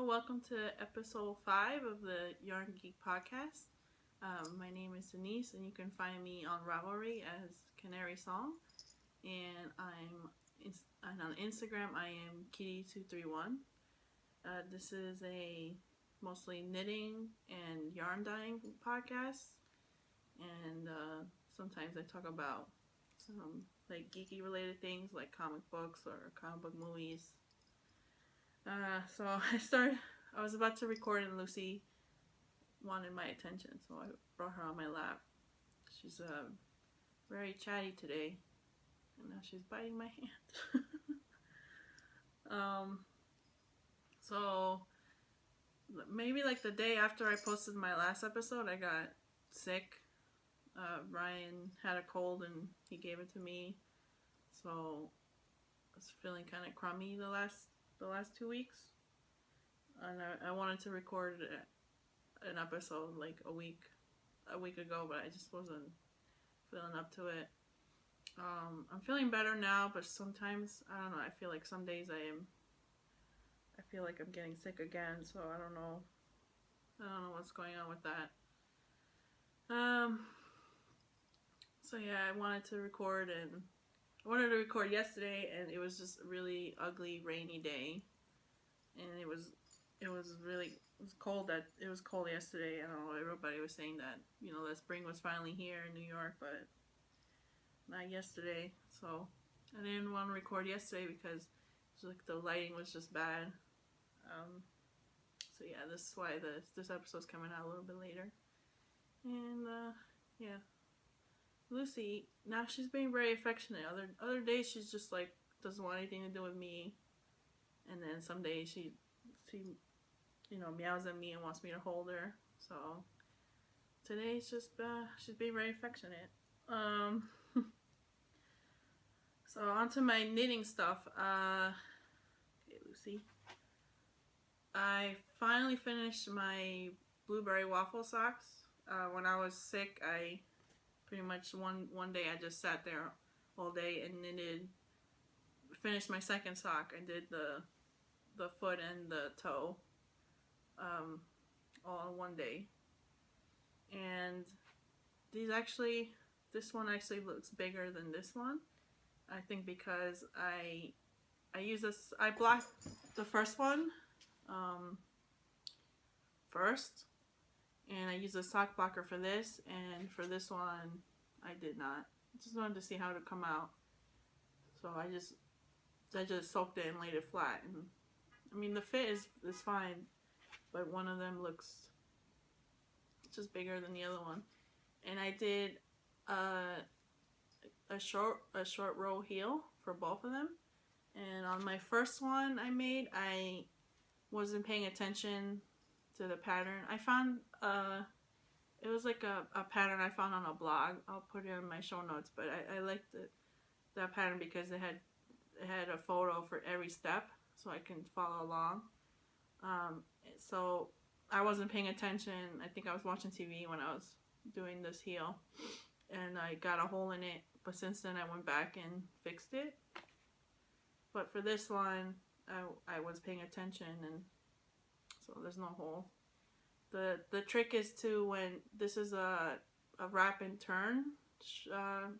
welcome to episode 5 of the Yarn Geek podcast. My name is Denise, and you can find me on Ravelry as Canary Song. And on Instagram, I am Kitty231. This is a mostly knitting and yarn dyeing podcast. And sometimes I talk about some like geeky related things like comic books or comic book movies. So I was about to record and Lucy wanted my attention, so I brought her on my lap. She's very chatty today, and now she's biting my hand. So maybe like the day after I posted my last episode, I got sick. Ryan had a cold and he gave it to me, so I was feeling kind of crummy the last 2 weeks, and I wanted to record an episode like a week ago, but I just wasn't feeling up to it. I'm feeling better now, but sometimes I don't know. I feel like some days I feel like I'm getting sick again, so I don't know what's going on with that. So yeah, I wanted to record yesterday, and it was just a really ugly rainy day, and it was cold. It was cold yesterday. I don't know, everybody was saying that that spring was finally here in New York, but not yesterday. So I didn't want to record yesterday because the lighting was just bad. So yeah, this is why this episode's coming out a little bit later. And yeah, Lucy, now she's being very affectionate. Other days she's just like doesn't want anything to do with me, and then some days she meows at me and wants me to hold her. So today it's just she's being very affectionate. So on to my knitting stuff. Okay, Lucy. I finally finished my blueberry waffle socks. When I was sick, I pretty much one day I just sat there all day and finished my second sock. I did the foot and the toe all in one day. And this one actually looks bigger than this one. I think because I blocked the first one first, and I used a sock blocker for this, and for this one I did not. I just wanted to see how it would come out, so I just soaked it and laid it flat. And I mean, the fit is fine, but one of them looks just bigger than the other one. And I did a short row heel for both of them. And on my first one I made, I wasn't paying attention to the pattern. I found it was like a pattern I found on a blog. I'll put it in my show notes, but I liked that pattern because it had a photo for every step, so I can follow along. So I wasn't paying attention. I think I was watching TV when I was doing this heel, and I got a hole in it, but since then I went back and fixed it. But for this one, I was paying attention, and so there's no hole. The trick is to, when this is a wrap and turn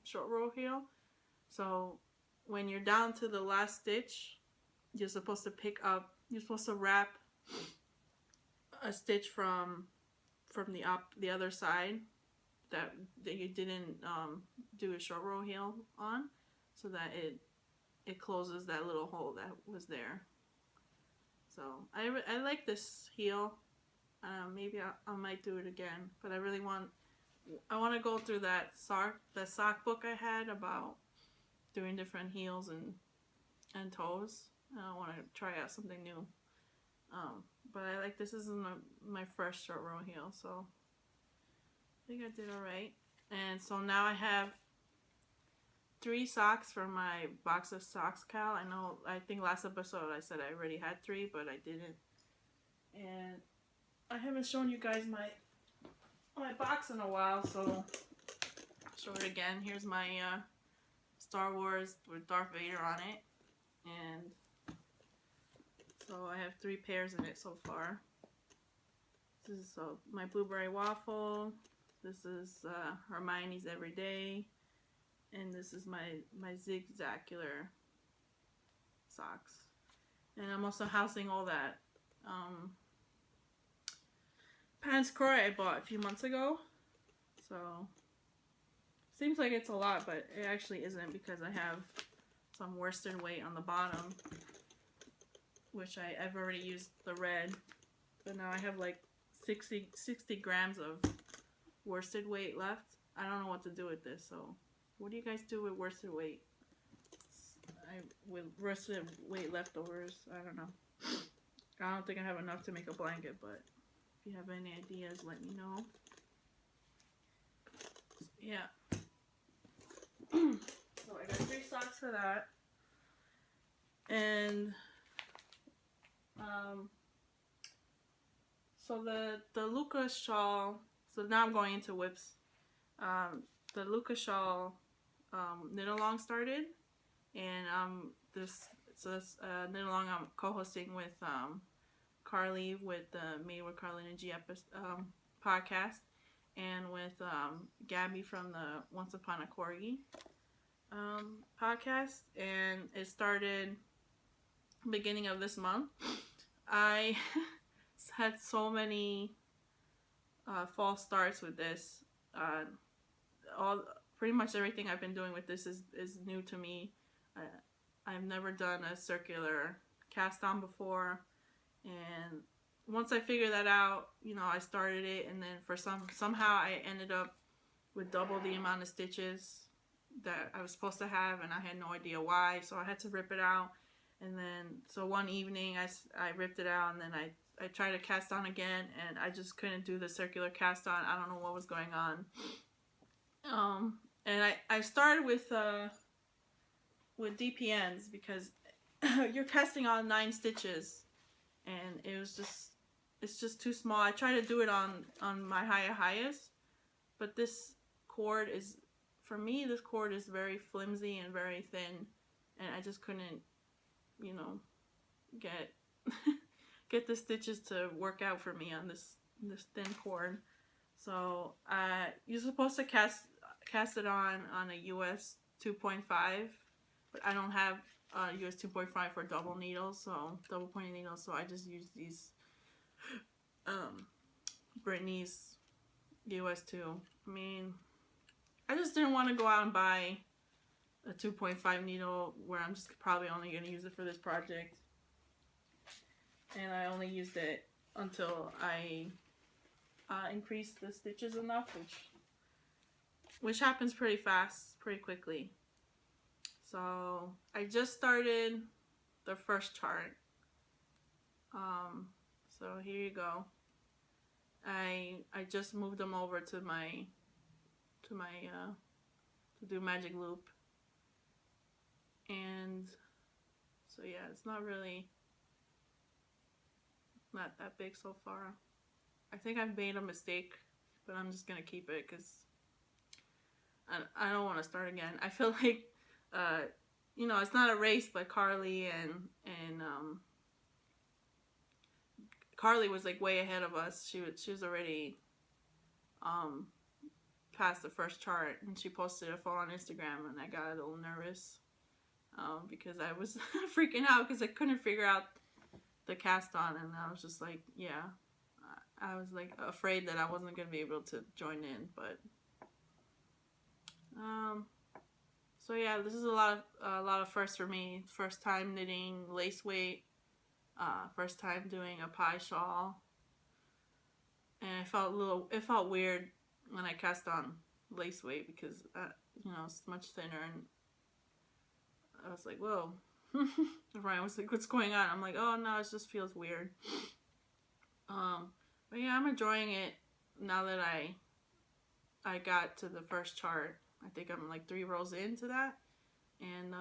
short row heel, so when you're down to the last stitch, you're supposed to wrap a stitch from the other side that you didn't do a short row heel on, so that it closes that little hole that was there. So I like this heel. Maybe I might do it again, but I want to go through that sock book I had about doing different heels and toes. I want to try out something new. But I like this isn't my first short row heel, so I think I did alright. And so now I have 3 socks for my box of socks, Cal. I think last episode I said I already had 3, but I didn't. And I haven't shown you guys my box in a while, so I'll show it again. Here's my Star Wars with Darth Vader on it. And so So I have 3 pairs in it so far. This is my blueberry waffle. This is Hermione's Everyday. And this is my zigzagular socks. And I'm also housing all that Pants Croy I bought a few months ago. So, seems like it's a lot, but it actually isn't because I have some worsted weight on the bottom, which I've already used the red. But now I have like 60 grams of worsted weight left. I don't know what to do with this, so what do you guys do with worsted weight? With worsted weight leftovers, I don't know. I don't think I have enough to make a blanket, but if you have any ideas, let me know. Yeah. So I got 3 socks for that. And so the Luca shawl, so now I'm going into whips. The Luca shawl knit along started, and this knit along I'm co-hosting with Carly with the Made with Carly and G podcast, and with Gabby from the Once Upon a Corgi podcast, and it started beginning of this month. I had so many false starts with this. Pretty much everything I've been doing with this is new to me. I've never done a circular cast on before, and once I figured that out, I started it, and then somehow I ended up with double the amount of stitches that I was supposed to have, and I had no idea why, so I had to rip it out. And then so one evening I ripped it out, and then I tried to cast on again, and I just couldn't do the circular cast on. I don't know what was going on. And I started with DPNs because you're casting on 9 stitches, and it's just too small. I tried to do it on my highest, but this cord is, for me, this cord is very flimsy and very thin, and I just couldn't, get the stitches to work out for me on this thin cord. So you're supposed to cast it on a US 2.5, but I don't have US 2.5 for double needles, so double pointed needles. So I just use these Brittany's US 2. I mean, I just didn't want to go out and buy a 2.5 needle where I'm just probably only going to use it for this project. And I only used it until I increased the stitches enough, which happens pretty fast, pretty quickly. So I just started the first chart. So here you go. I just moved them over to do magic loop. And so yeah, it's not that big so far. I think I've made a mistake, but I'm just gonna keep it because I don't want to start again. I feel like it's not a race, but Carly and Carly was like way ahead of us. She was already past the first chart, and she posted a photo on Instagram, and I got a little nervous because I was freaking out because I couldn't figure out the cast on, and I was just like, yeah, I was like afraid that I wasn't gonna be able to join in, but so yeah, this is a lot of firsts for me. First time knitting lace weight, first time doing a pie shawl, and it felt weird when I cast on lace weight because it's much thinner, and I was like, whoa. Ryan was like, what's going on? I'm like, oh no, it just feels weird. But yeah, I'm enjoying it now that I got to the first chart. I think I'm like 3 rows into that, and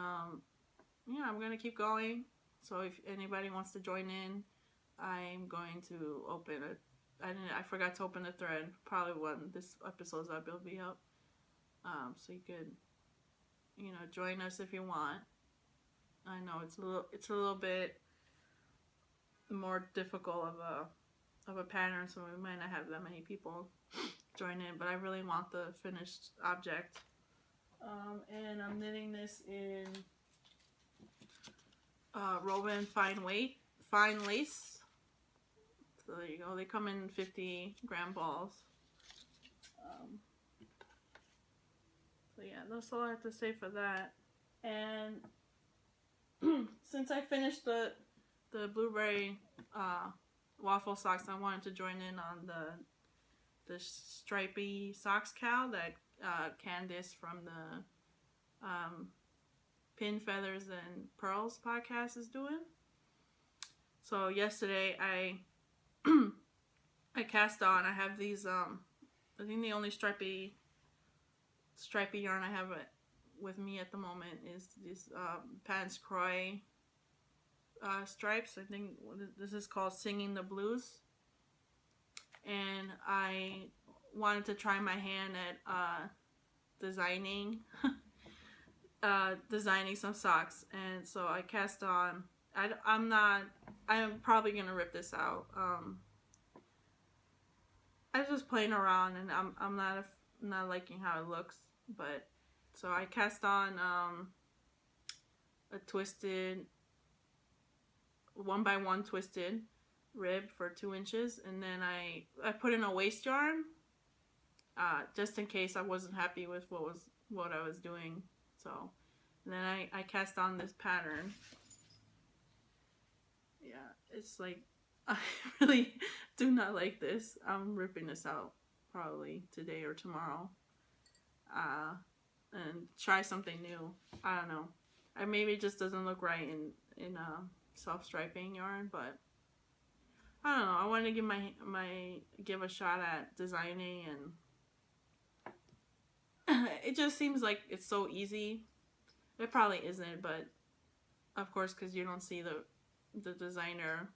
yeah, I'm gonna keep going. So if anybody wants to join in, I'm going to open it. I forgot to open the thread. Probably when this episode's up, it'll be up. So you could, join us if you want. I know it's a little bit more difficult of a pattern, so we might not have that many people join in. But I really want the finished object. And I'm knitting this in Woven fine lace. So there you go. They come in 50-gram balls. So yeah, that's all I have to say for that. And since I finished the blueberry waffle socks, I wanted to join in on the stripy socks cow that Candace from the Pin, Feathers, and Pearls podcast is doing. So yesterday I cast on. I have these I think the only stripy yarn I have with me at the moment is these Pants Croix stripes. I think this is called Singing the Blues. And I wanted to try my hand at designing some socks, and so I cast on. I'm probably gonna rip this out. I was just playing around, and I'm not liking how it looks, but so I cast on a twisted 1x1 twisted rib for 2 inches, and then I put in a waste yarn just in case I wasn't happy with what I was doing. So and then I cast on this pattern. Yeah, it's like I really do not like this. I'm ripping this out probably today or tomorrow and try something new. I don't know. Maybe it just doesn't look right in self-striping yarn, but I don't know. I wanted to give a shot at designing, and it just seems like it's so easy. It probably isn't, but of course, because you don't see the designer,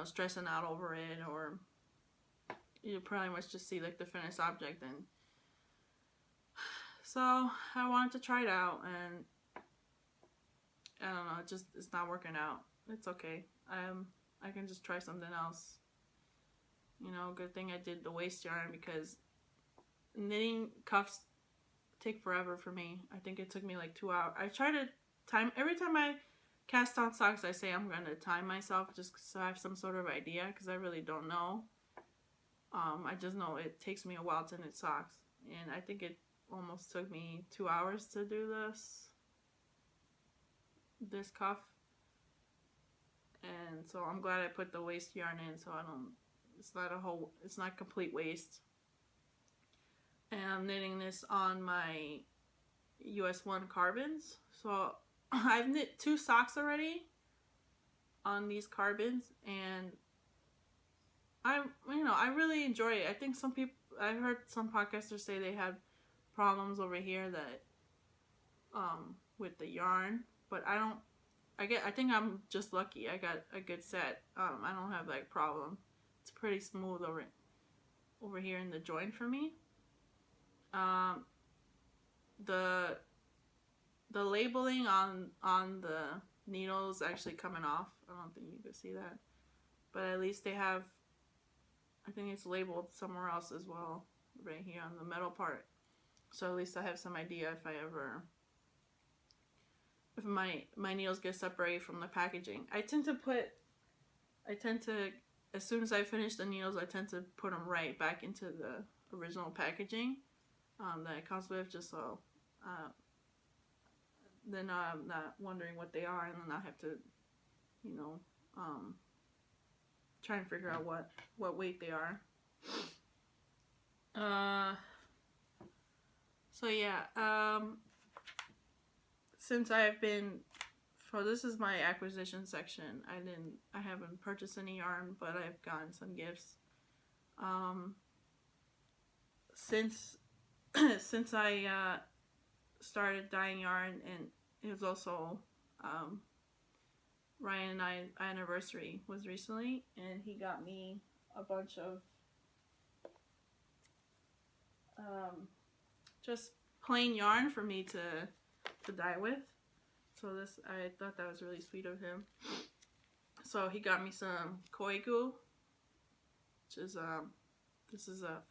stressing out over it, or you pretty much just see like the finished object. And so I wanted to try it out, and I don't know, it's not working out. It's okay. I can just try something else. Good thing I did the waste yarn, because knitting cuffs take forever for me. I think it took me like 2 hours. I try to time every time I cast on socks. I say I'm gonna time myself just so I have some sort of idea, because I really don't know. I just know it takes me a while to knit socks, and I think it almost took me 2 hours to do this cuff. And so I'm glad I put the waste yarn in, so it's not complete waste. And I'm knitting this on my US 1 carbons. So I've knit 2 socks already on these carbons, and I really enjoy it. I think I've heard some podcasters say they had problems over here that with the yarn, but I think I'm just lucky. I got a good set. I don't have that problem. It's pretty smooth over here in the joint for me. The labeling on the needles actually coming off. I don't think you can see that, but at least they have. I think it's labeled somewhere else as well, right here on the metal part. So at least I have some idea if my needles get separated from the packaging. I tend to, as soon as I finish the needles, I tend to put them right back into the original packaging that it comes with, just so then I'm not wondering what they are, and then I have to, try and figure out what weight they are. So yeah, since I've been, this is my acquisition section. I haven't purchased any yarn, but I've gotten some gifts. Since I started dyeing yarn, and it was also Ryan and I's anniversary was recently, and he got me a bunch of just plain yarn for me to dye with. So I thought that was really sweet of him. So So he got me some koi goo, which is this is a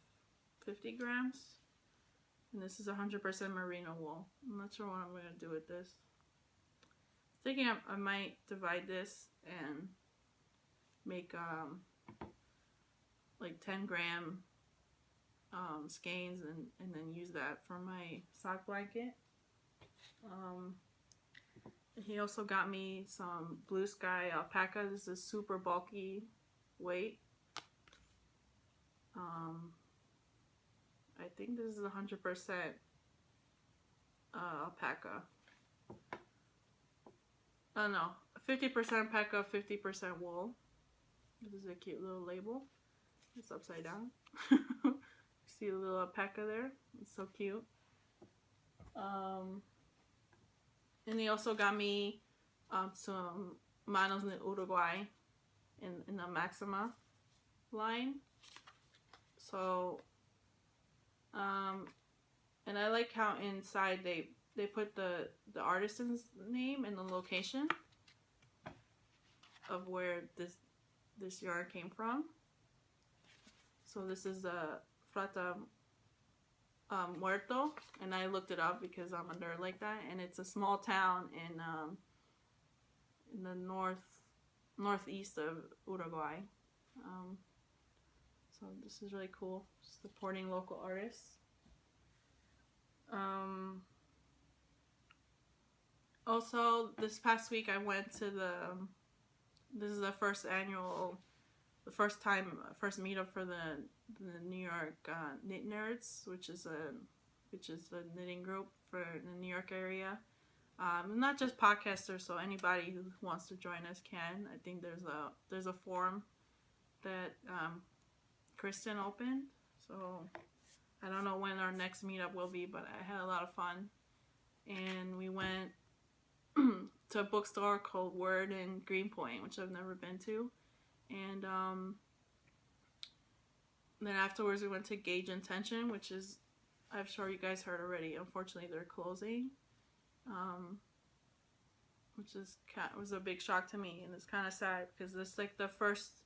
50 grams, and this is 100% merino wool. I'm not sure what I'm gonna do with this. Thinking I might divide this and make like 10-gram skeins and then use that for my sock blanket. He also got me some Blue Sky alpaca. This is super bulky weight. I think this is 100% alpaca. Oh no, 50% alpaca, 50% wool. This is a cute little label. It's upside down. See a little alpaca there? It's so cute. And he also got me some Manos de Uruguay in the Maxima line. So, and I like how inside they put the artisan's name and the location of where this yarn came from. So this is a Frata Muerto, and I looked it up because I'm under like that, and it's a small town in the northeast of Uruguay. So this is really cool, supporting local artists. Also, this past week I went to this is the first meetup for the New York Knit Nerds, which is a knitting group for the New York area. Not just podcasters, so anybody who wants to join us can. I think there's a forum that Kristen opened, so I don't know when our next meetup will be, but I had a lot of fun. And we went to a bookstore called Word in Greenpoint, which I've never been to. And then afterwards we went to Gauge Intention, which is, I'm sure you guys heard already, unfortunately they're closing. Which was a big shock to me, and it's kind of sad because it's like the first,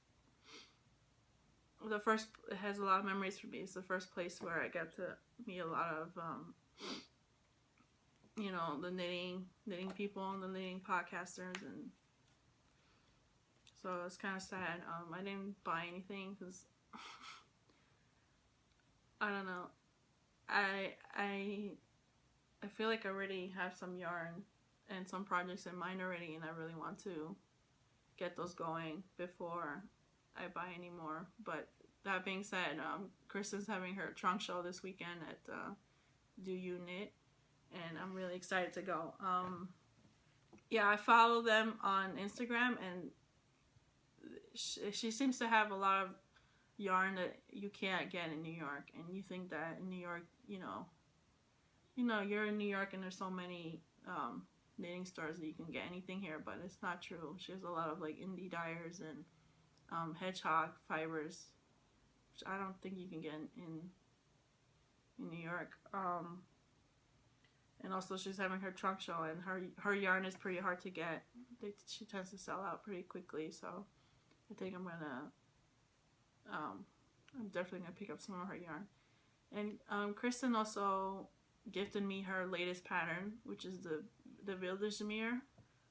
it has a lot of memories for me. It's the first place where I got to meet a lot of, you know, the knitting people and the knitting podcasters, and so it's kind of sad. I didn't buy anything because I don't know. I feel like I already have some yarn and some projects in mind already, and I really want to get those going before I buy any more. But that being said, Kristen's having her trunk show this weekend at Do You Knit, and I'm really excited to go. Yeah, I follow them on Instagram, and she seems to have a lot of yarn that you can't get in New York, and you think that in New York, you know, you're in New York and there's so many knitting stores that you can get anything here, but it's not true. She has a lot of like indie dyers and hedgehog fibers, which I don't think you can get in New York. And also she's having her trunk show, and her yarn is pretty hard to get. She tends to sell out pretty quickly, so I think I'm definitely gonna pick up some of her yarn. And Kristen also gifted me her latest pattern, which is the Wildersmeer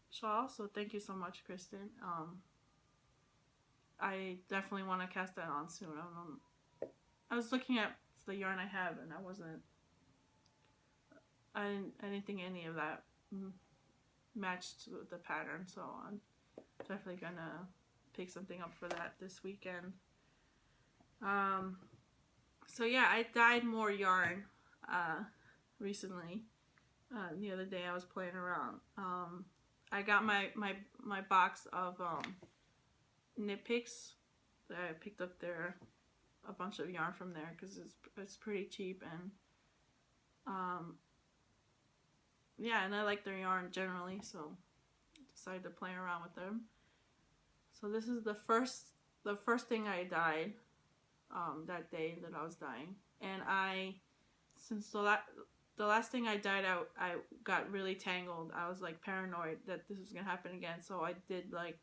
shawl. So thank you so much, Kristen. I definitely want to cast that on soon. I was looking at the yarn I have, and I didn't think any of that matched with the pattern. So I'm definitely gonna pick something up for that this weekend. So yeah, I dyed more yarn recently. The other day I was playing around. I got my box of knit picks that I picked up there, a bunch of yarn from there because it's pretty cheap, and yeah, and I like their yarn generally, so I decided to play around with them. So this is the first thing I dyed that day that I was dyeing, and since the last thing I dyed out, I got really tangled. I was like paranoid that this was gonna happen again, so I did like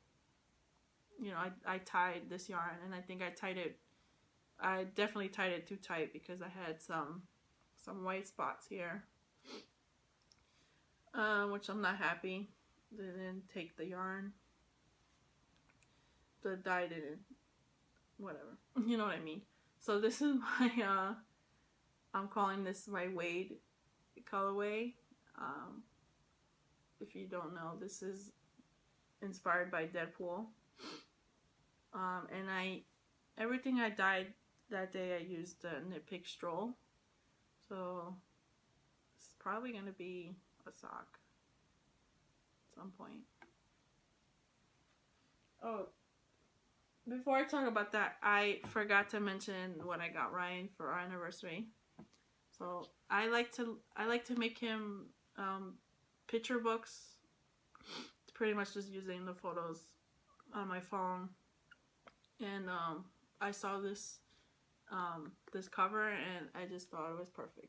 you know, I tied this yarn, and I think I definitely tied it too tight because I had some white spots here, which I'm not happy. They didn't take the yarn. The dye didn't, whatever. You know what I mean? So this is my, I'm calling this my Wade colorway. If you don't know, this is inspired by Deadpool. And everything I dyed that day, I used the Knit Pick Stroll. So it's probably going to be a sock at some point. Oh, before I talk about that, I forgot to mention what I got Ryan for our anniversary. So I like to make him picture books. It's pretty much just using the photos on my phone. And I saw this this cover, and I just thought it was perfect.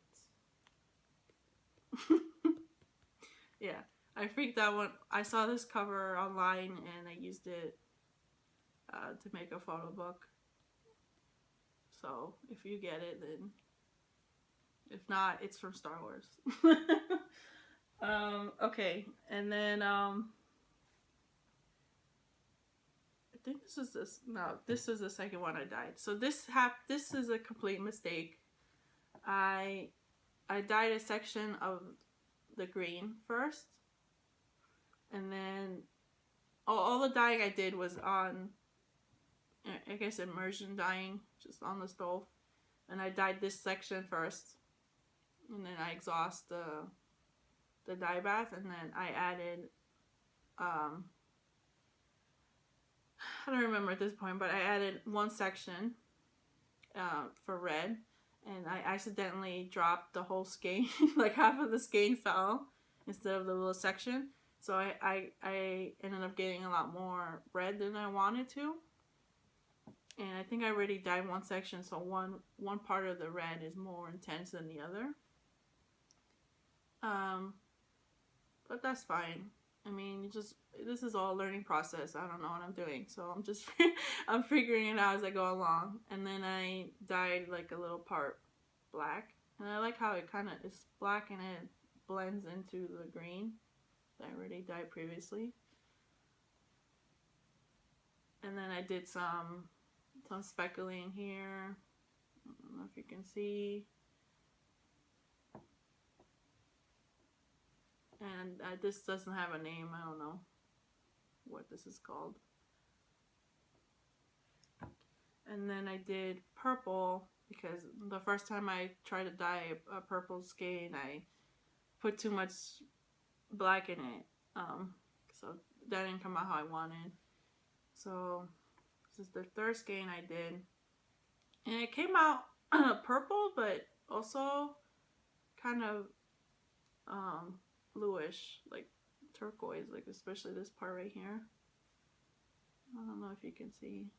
Yeah, I freaked out when I saw this cover online, and I used it to make a photo book. So if you get it, then if not, it's from Star Wars. Okay, and then I think this is the second one I dyed. So this is a complete mistake. I dyed a section of the green first, and then all the dyeing I did was on, I guess, immersion dyeing, just on the stove, and I dyed this section first, and then I exhaust the dye bath, and then I added I don't remember at this point, but I added one section for red, and I accidentally dropped the whole skein. Like half of the skein fell instead of the little section, so I ended up getting a lot more red than I wanted to. And I think I already dyed one section, so one part of the red is more intense than the other. But that's fine. I mean, this is all a learning process. I don't know what I'm doing, so I'm figuring it out as I go along. And then I dyed like a little part black, and I like how it kind of is black and it blends into the green that I already dyed previously. And then I did some speckling here. I don't know if you can see. And this doesn't have a name. I don't know what this is called. And then I did purple because the first time I tried to dye a purple skein, I put too much black in it. So that didn't come out how I wanted. So this is the third skein I did. And it came out purple, but also kind of bluish, like turquoise, like especially this part right here. I don't know if you can see.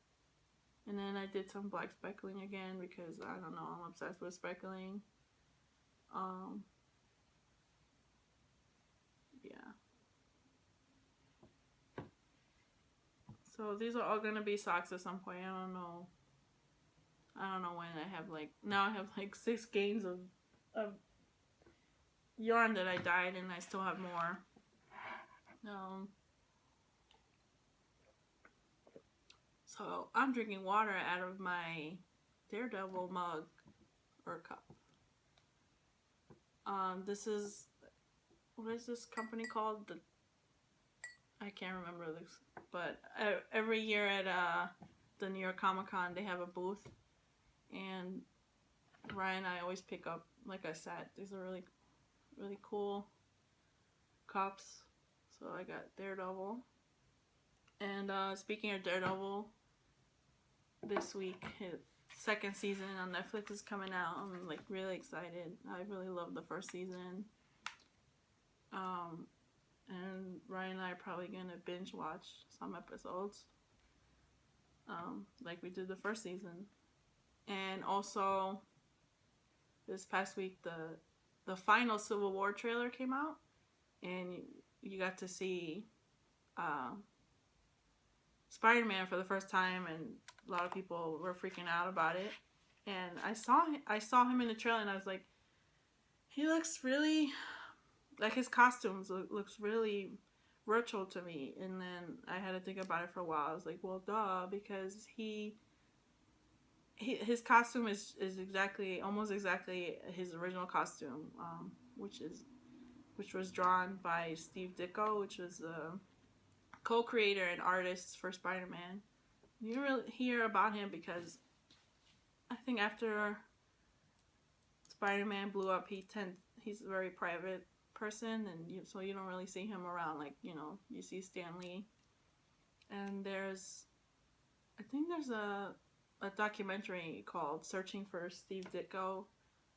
And then I did some black speckling again because I don't know, I'm obsessed with speckling. Yeah. So these are all gonna be socks at some point. I don't know when. Now I have like 6 skeins of yarn that I dyed, and I still have more. So I'm drinking water out of my Daredevil mug or cup. This is, what is this company called? I can't remember this, but every year at the New York Comic-Con they have a booth, and Ryan and I always pick up, like I said, these are really cool cups. So I got Daredevil. And speaking of Daredevil, this week his second season on Netflix is coming out. I'm like really excited. I really love the first season. And Ryan and I are probably gonna binge watch some episodes, like we did the first season. And also this past week the final Civil War trailer came out, and you got to see Spider-Man for the first time, and a lot of people were freaking out about it. And I saw him in the trailer, and I was like, he looks really like his costumes looks really virtual to me. And then I had to think about it for a while. I was like, well, duh, because his costume is almost exactly his original costume, which was drawn by Steve Ditko, which was a co-creator and artist for Spider-Man. You don't really hear about him because I think after Spider-Man blew up, he's a very private person, and so you don't really see him around. Like, you see Stan Lee, and I think there's a documentary called Searching for Steve Ditko.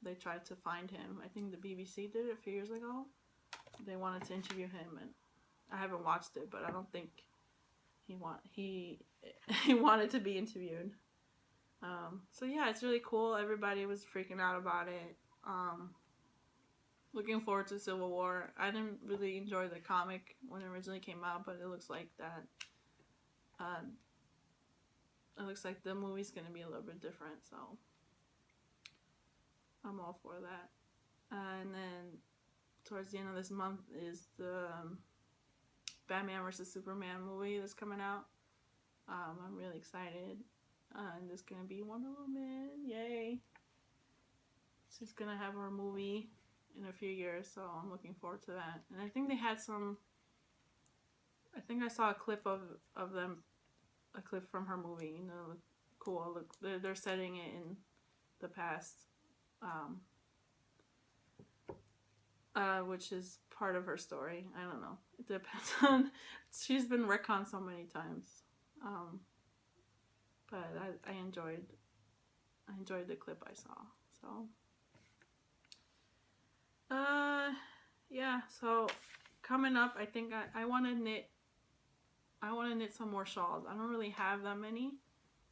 They tried to find him. I think the BBC did it a few years ago. They wanted to interview him, and I haven't watched it, but I don't think he wanted to be interviewed. So yeah, it's really cool. Everybody was freaking out about it. Looking forward to Civil War. I didn't really enjoy the comic when it originally came out, but it looks like that. It looks like the movie's going to be a little bit different, so I'm all for that. And then towards the end of this month is the Batman vs. Superman movie that's coming out. I'm really excited. And there's going to be Wonder Woman. Yay. She's going to have her movie in a few years, so I'm looking forward to that. And I think they had I think I saw a clip of them, a clip from her movie. It looked cool. They're setting it in the past, which is part of her story. I don't know. It depends on. She's been retconned so many times, but I enjoyed the clip I saw. So, yeah. So coming up, I think I want to knit. I want to knit some more shawls. I don't really have that many,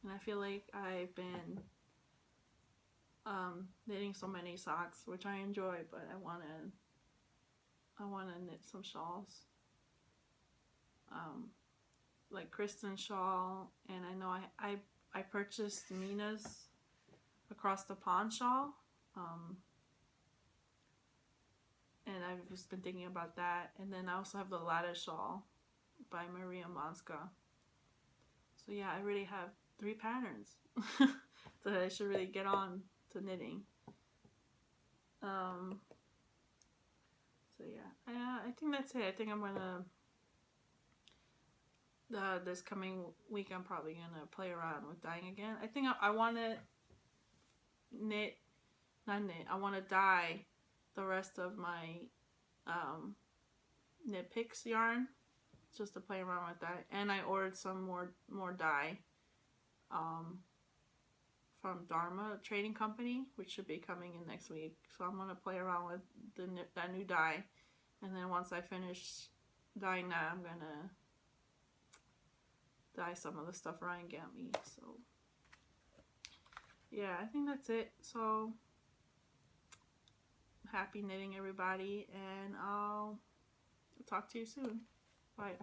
and I feel like I've been knitting so many socks, which I enjoy, but I want to knit some shawls. Like Kristen's shawl, and I know I purchased Mina's Across the Pond shawl, and I've just been thinking about that. And then I also have the Lattice shawl by Maria Monska. So yeah, I really have 3 patterns that I should really get on to knitting. So yeah, I think that's it. I think I'm gonna this coming week I'm probably gonna play around with dyeing again. I think I want to I want to dye the rest of my Knit Picks yarn, just to play around with that. And I ordered some more dye from Dharma Trading Company, which should be coming in next week. So I'm gonna play around with that new dye, and then once I finish dyeing that, I'm gonna dye some of the stuff Ryan got me. So yeah, I think that's it. So happy knitting, everybody, and I'll talk to you soon. Bye.